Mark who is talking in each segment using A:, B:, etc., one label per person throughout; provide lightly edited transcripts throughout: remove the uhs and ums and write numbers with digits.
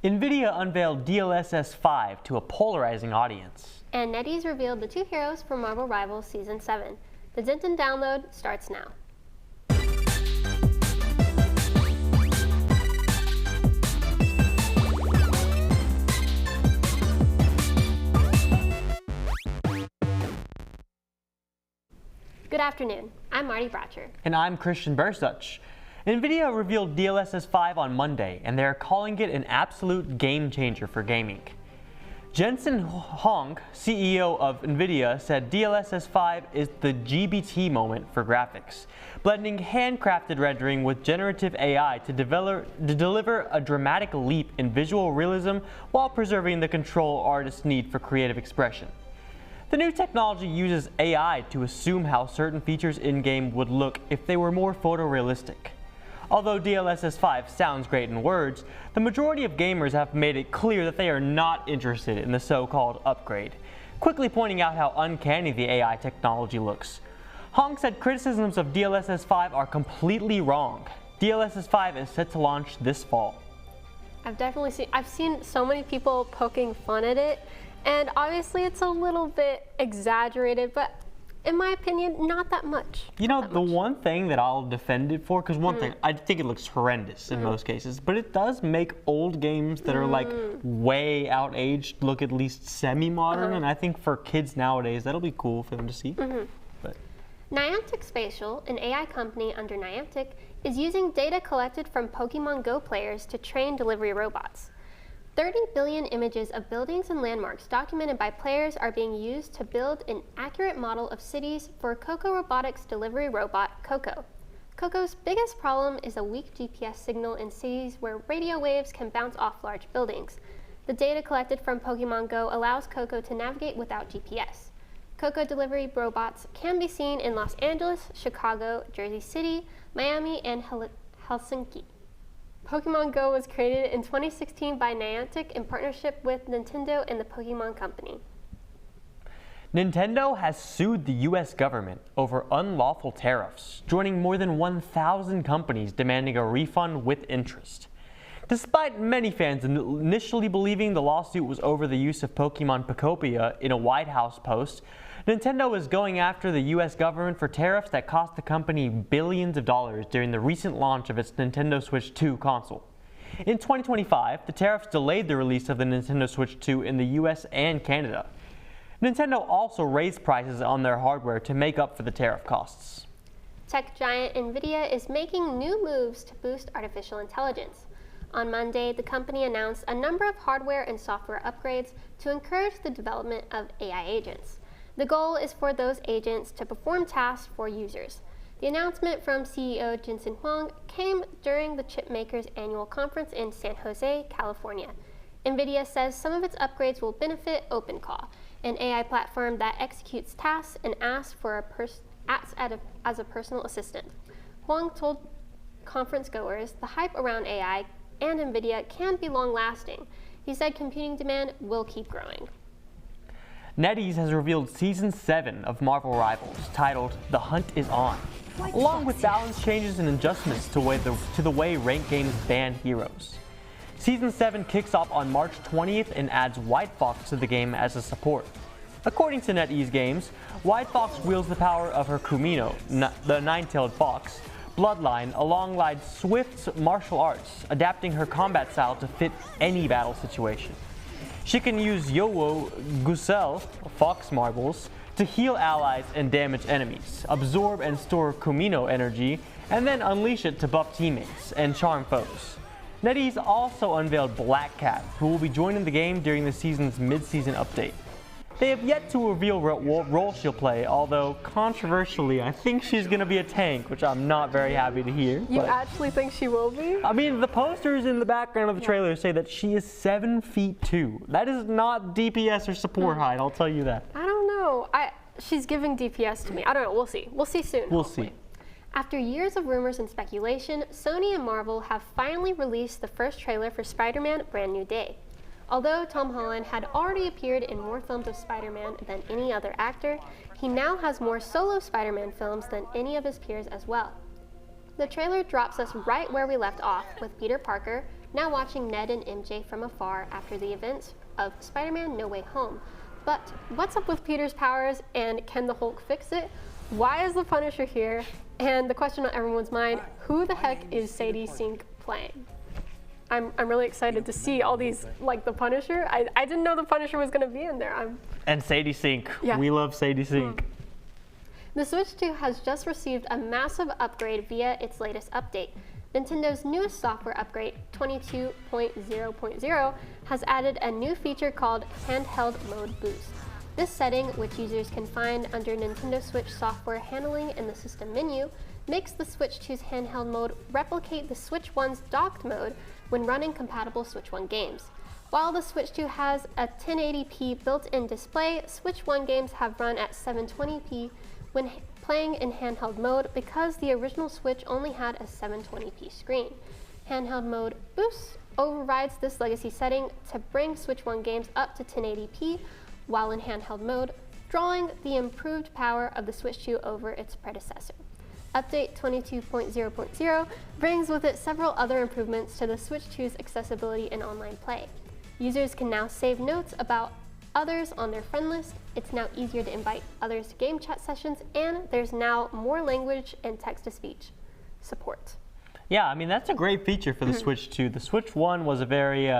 A: NVIDIA unveiled DLSS 5 to a polarizing audience.
B: And NetEase revealed the two heroes for Marvel Rivals Season 7. The Denton download starts now. Good afternoon, I'm Marty Bratcher.
A: And I'm Christian Bursuch. NVIDIA revealed DLSS 5 on Monday, and they're calling it an absolute game changer for gaming. Jensen Huang, CEO of NVIDIA, said DLSS 5 is the GBT moment for graphics, blending handcrafted rendering with generative AI to deliver a dramatic leap in visual realism while preserving the control artists need for creative expression. The new technology uses AI to assume how certain features in-game would look if they were more photorealistic. Although DLSS 5 sounds great in words, the majority of gamers have made it clear that they are not interested in the so-called upgrade, quickly pointing out how uncanny the AI technology looks. Hong said criticisms of DLSS 5 are completely wrong. DLSS 5 is set to launch this fall.
B: I've seen so many people poking fun at it, and obviously it's a little bit exaggerated, but in my opinion, not that much.
A: You know, the one thing that I'll defend it for, because one thing, I think it looks horrendous in most cases, but it does make old games that are like way outaged look at least semi-modern, and I think for kids nowadays, that'll be cool for them to see. But
B: Niantic Spatial, an AI company under Niantic, is using data collected from Pokemon Go players to train delivery robots. 30 billion images of buildings and landmarks documented by players are being used to build an accurate model of cities for Coco Robotics delivery robot, Coco. Coco's biggest problem is a weak GPS signal in cities where radio waves can bounce off large buildings. The data collected from Pokemon Go allows Coco to navigate without GPS. Coco delivery robots can be seen in Los Angeles, Chicago, Jersey City, Miami, and Helsinki. Pokemon Go was created in 2016 by Niantic in partnership with Nintendo and the Pokemon Company.
A: Nintendo has sued the U.S. government over unlawful tariffs, joining more than 1,000 companies demanding a refund with interest. Despite many fans initially believing the lawsuit was over the use of Pokemon Pokopia in a White House post, Nintendo is going after the U.S. government for tariffs that cost the company billions of dollars during the recent launch of its Nintendo Switch 2 console. In 2025, the tariffs delayed the release of the Nintendo Switch 2 in the U.S. and Canada. Nintendo also raised prices on their hardware to make up for the tariff costs.
B: Tech giant NVIDIA is making new moves to boost artificial intelligence. On Monday, the company announced a number of hardware and software upgrades to encourage the development of AI agents. The goal is for those agents to perform tasks for users. The announcement from CEO Jensen Huang came during the chipmakers' annual conference in San Jose, California. NVIDIA says some of its upgrades will benefit OpenClaw, an AI platform that executes tasks and acts as a personal assistant. Huang told conference goers the hype around AI and NVIDIA can be long-lasting. He said computing demand will keep growing.
A: NetEase has revealed Season 7 of Marvel Rivals, titled The Hunt is On, along with balance changes and adjustments to the way ranked games ban heroes. Season 7 kicks off on March 20th and adds White Fox to the game as a support. According to NetEase Games, White Fox wields the power of her Kumino, the nine-tailed fox, bloodline alongside Swift's martial arts, adapting her combat style to fit any battle situation. She can use Yowo Gusel, fox marbles, to heal allies and damage enemies, absorb and store Kumino energy, and then unleash it to buff teammates and charm foes. NetEase also unveiled Black Cat, who will be joining the game during the season's mid-season update. They have yet to reveal what role she'll play, although controversially, I think she's going to be a tank, which I'm not very happy to hear.
B: You actually think she will be?
A: I mean, the posters in the background of the trailer say that she is 7'2". That is not DPS or support height, I'll tell you that.
B: I don't know. She's giving DPS to me. I don't know. We'll see. We'll see soon.
A: We'll see.
B: After years of rumors and speculation, Sony and Marvel have finally released the first trailer for Spider-Man: Brand New Day. Although Tom Holland had already appeared in more films of Spider-Man than any other actor, he now has more solo Spider-Man films than any of his peers as well. The trailer drops us right where we left off, with Peter Parker, now watching Ned and MJ from afar after the events of Spider-Man No Way Home. But what's up with Peter's powers, and can the Hulk fix it? Why is the Punisher here? And the question on everyone's mind, who the heck is Sadie Sink playing? I'm really excited to see all these, like the Punisher. I didn't know the Punisher was going to be in there.
A: And Sadie Sink.
B: Yeah.
A: We love Sadie Sink.
B: The Switch 2 has just received a massive upgrade via its latest update. Nintendo's newest software upgrade, 22.0.0, has added a new feature called Handheld Mode Boost. This setting, which users can find under Nintendo Switch software handling in the system menu, makes the Switch 2's handheld mode replicate the Switch 1's docked mode when running compatible Switch 1 games. While the Switch 2 has a 1080p built-in display, Switch 1 games have run at 720p when playing in handheld mode because the original Switch only had a 720p screen. Handheld Mode Boost overrides this legacy setting to bring Switch 1 games up to 1080p while in handheld mode, drawing the improved power of the Switch 2 over its predecessor. Update 22.0.0 brings with it several other improvements to the Switch 2's accessibility in online play. Users can now save notes about others on their friend list, it's now easier to invite others to game chat sessions, and there's now more language and text-to-speech support.
A: Yeah, I mean, that's a great feature for the Switch 2. The Switch 1 was a very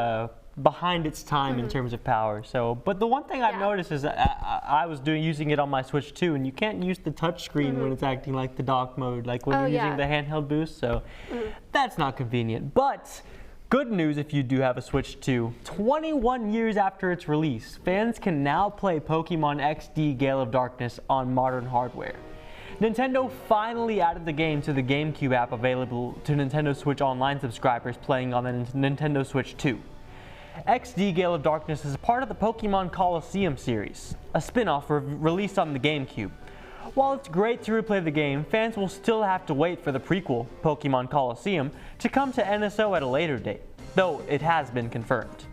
A: behind its time in terms of power. But the one thing I've noticed is I was using it on my Switch 2, and you can't use the touch screen when it's acting like the dock mode, like when you're using the handheld boost, so that's not convenient. But good news if you do have a Switch 2. 21 years after its release, fans can now play Pokemon XD Gale of Darkness on modern hardware. Nintendo finally added the game to the GameCube app available to Nintendo Switch Online subscribers playing on the Nintendo Switch 2. XD Gale of Darkness is a part of the Pokemon Coliseum series, a spin-off released on the GameCube. While it's great to replay the game, fans will still have to wait for the prequel, Pokemon Coliseum, to come to NSO at a later date, though it has been confirmed.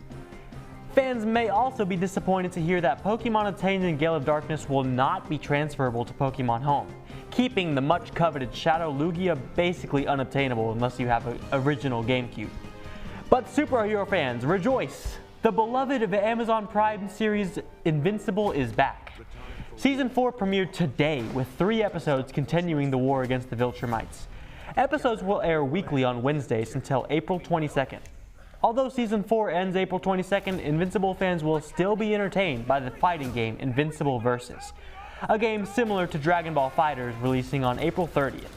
A: Fans may also be disappointed to hear that Pokemon obtained in Gale of Darkness will not be transferable to Pokemon Home, keeping the much-coveted Shadow Lugia basically unobtainable unless you have an original GameCube. But superhero fans, rejoice! The beloved of Amazon Prime series Invincible is back. Season 4 premiered today with 3 episodes continuing the war against the Viltrumites. Episodes will air weekly on Wednesdays until April 22nd. Although Season 4 ends April 22nd, Invincible fans will still be entertained by the fighting game Invincible Versus, a game similar to Dragon Ball FighterZ releasing on April 30th.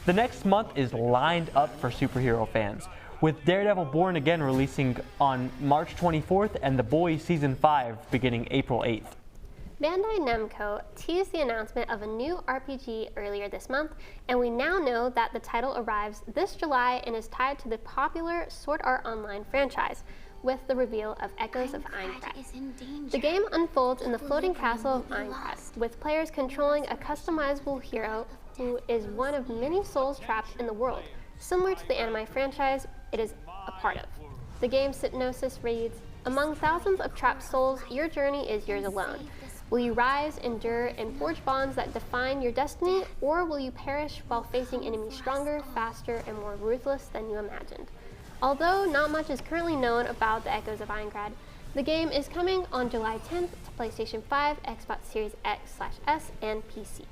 A: The next month is lined up for superhero fans, with Daredevil Born Again releasing on March 24th and The Boys Season 5 beginning April 8th.
B: Bandai Namco teased the announcement of a new RPG earlier this month, and we now know that the title arrives this July and is tied to the popular Sword Art Online franchise, with the reveal of Echoes of Aincrad. The game unfolds in the floating castle of Aincrad, with players controlling a customizable hero who is one of many souls trapped in the world, similar to the anime franchise it is a part of. The game's synopsis reads, "Among thousands of trapped souls, your journey is yours alone. Will you rise, endure, and forge bonds that define your destiny, or will you perish while facing enemies stronger, faster, and more ruthless than you imagined?" Although not much is currently known about the Echoes of Aincrad, the game is coming on July 10th to PlayStation 5, Xbox Series X/S, and PC.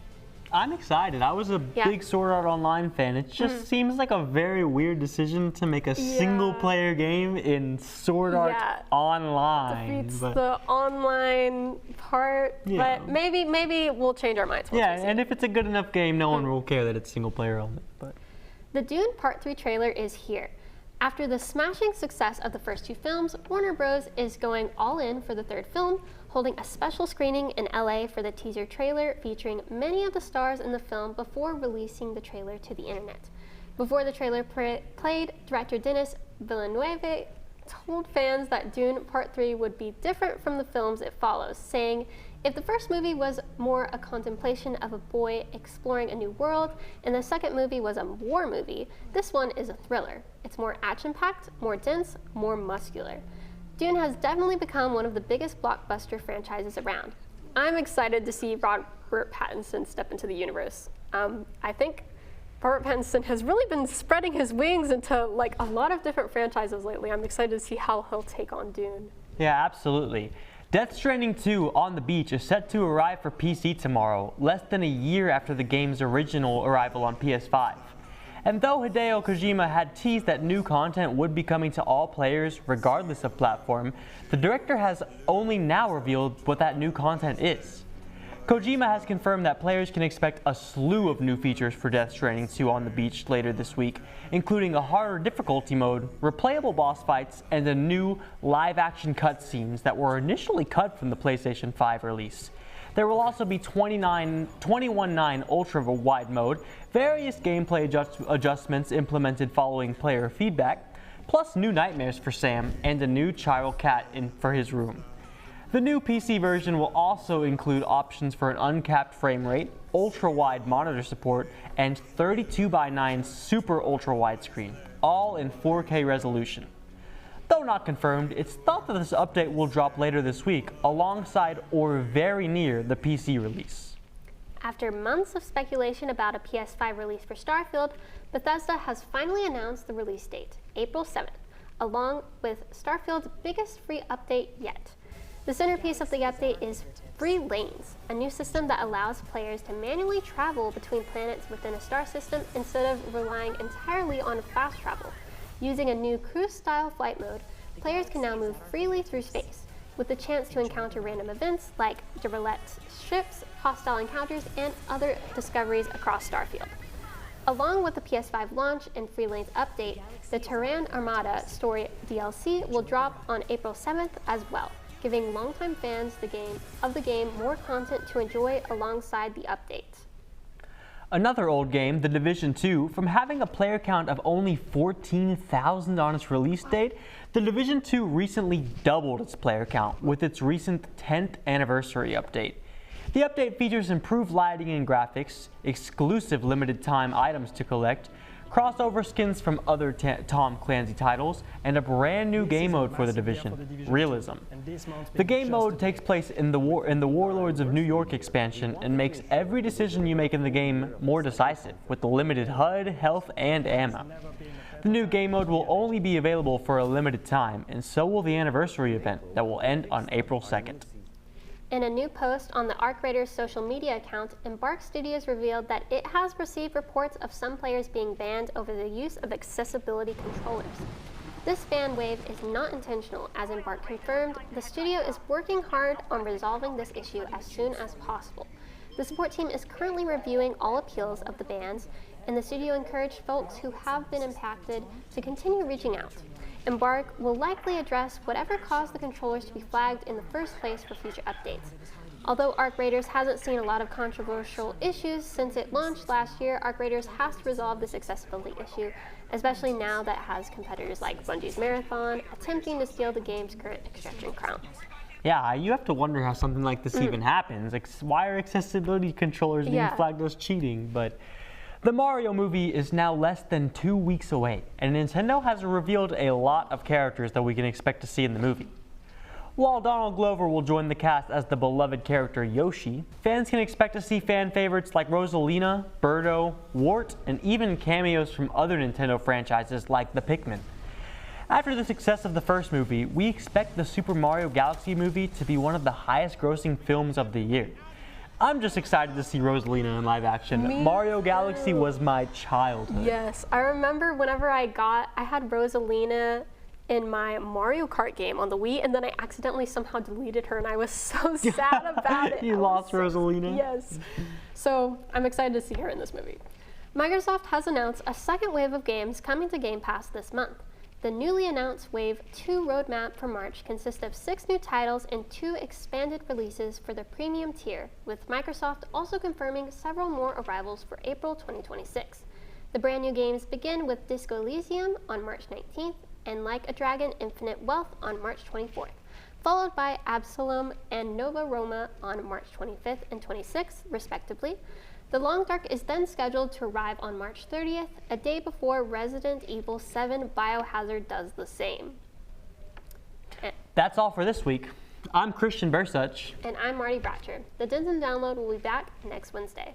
A: I'm excited. I was a big Sword Art Online fan. It just seems like a very weird decision to make a single-player game in Sword Art Online.
B: Defeats the online part, but maybe we'll change our minds.
A: And if it's a good enough game, no one will care that it's single-player on it. But
B: the Dune Part 3 trailer is here. After the smashing success of the first 2 films, Warner Bros. Is going all in for the 3rd film, holding a special screening in LA for the teaser trailer featuring many of the stars in the film before releasing the trailer to the internet. Before the trailer played, director Denis Villeneuve told fans that Dune Part 3 would be different from the films it follows, saying, "If the first movie was more a contemplation of a boy exploring a new world, and the second movie was a war movie, this one is a thriller. It's more action-packed, more dense, more muscular." Dune has definitely become one of the biggest blockbuster franchises around. I'm excited to see Robert Pattinson step into the universe. I think Robert Pattinson has really been spreading his wings into like a lot of different franchises lately. I'm excited to see how he'll take on Dune.
A: Yeah, absolutely. Death Stranding 2 on the Beach is set to arrive for PC tomorrow, less than a year after the game's original arrival on PS5. And though Hideo Kojima had teased that new content would be coming to all players regardless of platform, the director has only now revealed what that new content is. Kojima has confirmed that players can expect a slew of new features for Death Stranding 2 on the Beach later this week, including a harder difficulty mode, replayable boss fights, and a new live-action cutscenes that were initially cut from the PlayStation 5 release. There will also be 21.9 ultra-wide mode, various gameplay adjustments implemented following player feedback, plus new nightmares for Sam, and a new chiral cat for his room. The new PC version will also include options for an uncapped frame rate, ultra-wide monitor support, and 32:9 super ultra-wide screen, all in 4K resolution. Though not confirmed, it's thought that this update will drop later this week, alongside or very near the PC release.
B: After months of speculation about a PS5 release for Starfield, Bethesda has finally announced the release date, April 7th, along with Starfield's biggest free update yet. The centerpiece of the update is Free Lanes, a new system that allows players to manually travel between planets within a star system instead of relying entirely on fast travel. Using a new cruise-style flight mode, players can now move freely through space, with the chance to encounter random events like derelict ships, hostile encounters, and other discoveries across Starfield. Along with the PS5 launch and Free Lanes update, the Terran Armada story DLC will drop on April 7th as well, giving longtime fans of the game more content to enjoy alongside the update.
A: Another old game, The Division 2, from having a player count of only 14,000 on its release date, The Division 2 recently doubled its player count with its recent 10th anniversary update. The update features improved lighting and graphics, exclusive limited time items to collect, crossover skins from other Tom Clancy titles, and a brand new game mode for The Division, Realism. The game mode takes place in the Warlords of New York expansion and makes every decision you make in the game more decisive, with the limited HUD, health, and ammo. The new game mode will only be available for a limited time, and so will the anniversary event that will end on April 2nd.
B: In a new post on the Arc Raiders social media account, Embark Studios revealed that it has received reports of some players being banned over the use of accessibility controllers. This ban wave is not intentional, as Embark confirmed the studio is working hard on resolving this issue as soon as possible. The support team is currently reviewing all appeals of the bans, and the studio encouraged folks who have been impacted to continue reaching out. Embark will likely address whatever caused the controllers to be flagged in the first place for future updates. Although Arc Raiders hasn't seen a lot of controversial issues since it launched last year, Arc Raiders has to resolve this accessibility issue, especially now that it has competitors like Bungie's Marathon attempting to steal the game's current extraction crown.
A: Yeah, you have to wonder how something like this even happens. Why are accessibility controllers being flagged as cheating? But the Mario movie is now less than 2 weeks away, and Nintendo has revealed a lot of characters that we can expect to see in the movie. While Donald Glover will join the cast as the beloved character Yoshi, fans can expect to see fan favorites like Rosalina, Birdo, Wart, and even cameos from other Nintendo franchises like the Pikmin. After the success of the first movie, we expect the Super Mario Galaxy movie to be one of the highest grossing films of the year. I'm just excited to see Rosalina in live action. Mario Galaxy was my childhood.
B: Yes, I remember whenever I had Rosalina in my Mario Kart game on the Wii, and then I accidentally somehow deleted her, and I was so sad about it.
A: You lost Rosalina?
B: Yes. So I'm excited to see her in this movie. Microsoft has announced a second wave of games coming to Game Pass this month. The newly announced Wave 2 roadmap for March consists of 6 new titles and 2 expanded releases for the premium tier, with Microsoft also confirming several more arrivals for April 2026. The brand new games begin with Disco Elysium on March 19th and Like a Dragon Infinite Wealth on March 24th, followed by Absalom and Nova Roma on March 25th and 26th, respectively. The Long Dark is then scheduled to arrive on March 30th, a day before Resident Evil 7 Biohazard does the same.
A: That's all for this week. I'm Christian Bursuch.
B: And I'm Marty Bratcher. The Denton Download will be back next Wednesday.